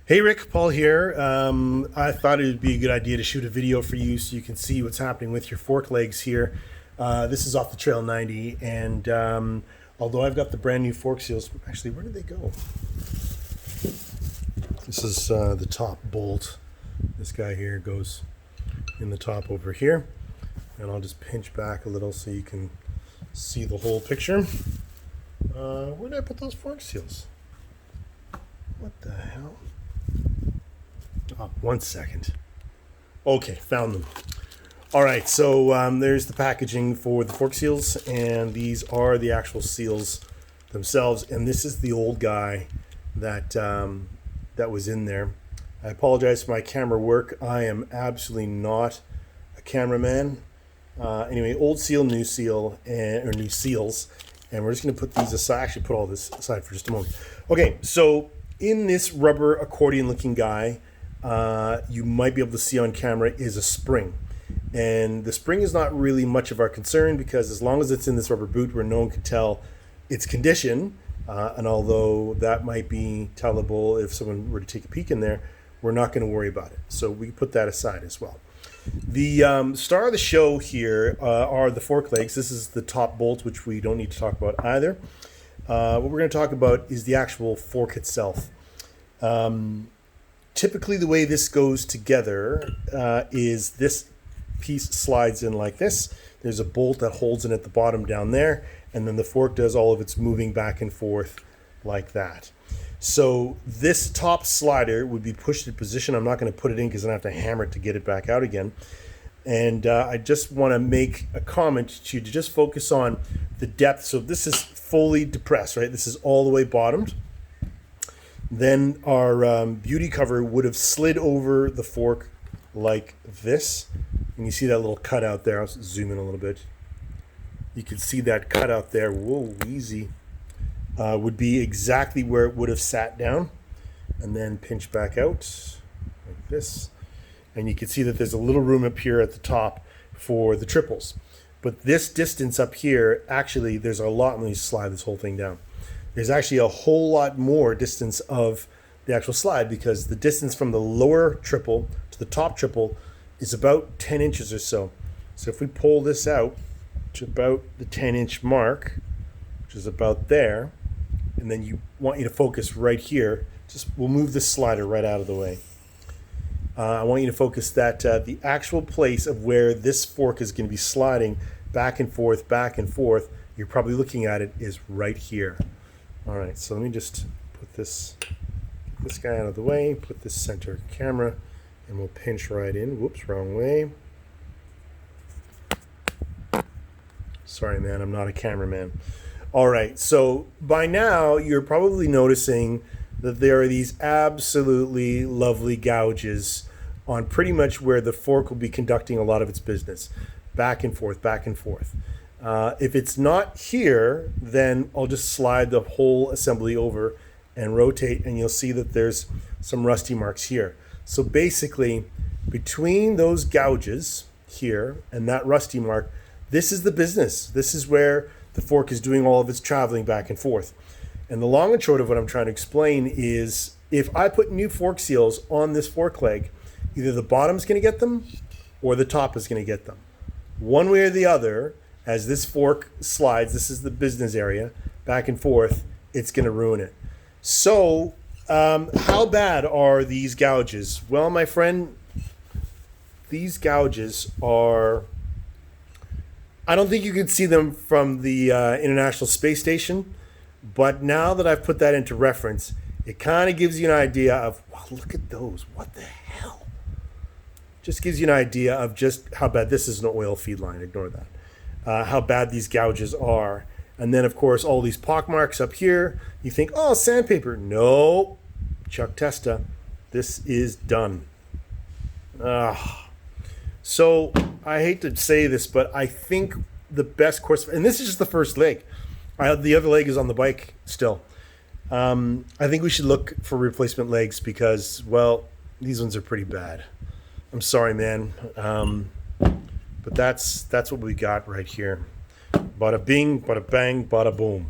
Hey Rick, Paul here. I thought it would be a good idea to shoot a video for you so you can see what's happening with your fork legs here. This is off the Trail 90, and although I've got the brand new fork seals, actually, where did they go? This is the top bolt. This guy here goes in the top over here, and I'll just pinch back a little so you can see the whole picture. Where did I put those fork seals? What the hell? Oh, 1 second. Okay, found them. All right, so there's the packaging for the fork seals, and these are the actual seals themselves. And this is the old guy that that was in there. I apologize for my camera work. I am absolutely not a cameraman. Anyway, old seal, new seal, or new seals, and we're just going to put these aside. Actually, put all this aside for just a moment. Okay, so in this rubber accordion-looking guy, you might be able to see on camera is a spring. And the spring is not really much of our concern because as long as it's in this rubber boot where no one can tell its condition, and although that might be tellable if someone were to take a peek in there, we're not going to worry about it. So we put that aside as well. The star of the show here are the fork legs. This is the top bolt, which we don't need to talk about either. What we're going to talk about is the actual fork itself. Typically the way this goes together is this piece slides in like this. There's a bolt that holds it at the bottom down there, and then the fork does all of its moving back and forth like that. So this top slider would be pushed in position. I'm not going to put it in because I have to hammer it to get it back out again. And I just want to make a comment to you to just focus on the depth. So this is fully depressed, right? This is all the way bottomed. Then our beauty cover would have slid over the fork like this. And you see that little cutout there. I'll zoom in a little bit. You can see that cutout there. Whoa, easy. Would be exactly where it would have sat down. And then pinch back out like this. And you can see that there's a little room up here at the top for the triples. But this distance up here, actually, there's a lot. Let me slide this whole thing down. There's actually a whole lot more distance of the actual slide because the distance from the lower triple to the top triple is about 10 inches or so. So if we pull this out to about the 10-inch mark, which is about there, and then you want you to focus right here, we'll move this slider right out of the way. I want you to focus that the actual place of where this fork is going to be sliding back and forth, you're probably looking at it is right here. All right, so let me just put this guy out of the way, put this center camera, and we'll pinch right in. Whoops, wrong way. Sorry, man, I'm not a cameraman. All right, so by now you're probably noticing that there are these absolutely lovely gouges on pretty much where the fork will be conducting a lot of its business. Back and forth, back and forth. If it's not here, then I'll just slide the whole assembly over and rotate, and you'll see that there's some rusty marks here. So basically, between those gouges here and that rusty mark, this is the business. This is where the fork is doing all of its traveling back and forth. And the long and short of what I'm trying to explain is if I put new fork seals on this fork leg, either the bottom's going to get them or the top is going to get them. One way or the other, as this fork slides, this is the business area, back and forth, it's going to ruin it. So how bad are these gouges? Well, my friend, these gouges are... I don't think you can see them from the International Space Station, but now that I've put that into reference, it kind of gives you an idea of, wow, look at those, what the hell? Just gives you an idea of just how bad, this is an oil feed line, ignore that, how bad these gouges are. And then, of course, all these pock marks up here, you think, oh, sandpaper. No, Chuck Testa, this is done. So I hate to say this, but I think the best course, and this is just the first leg. The other leg is on the bike still. I think we should look for replacement legs because, well, these ones are pretty bad. I'm sorry, man. But that's what we got right here. Bada bing, bada bang, bada boom.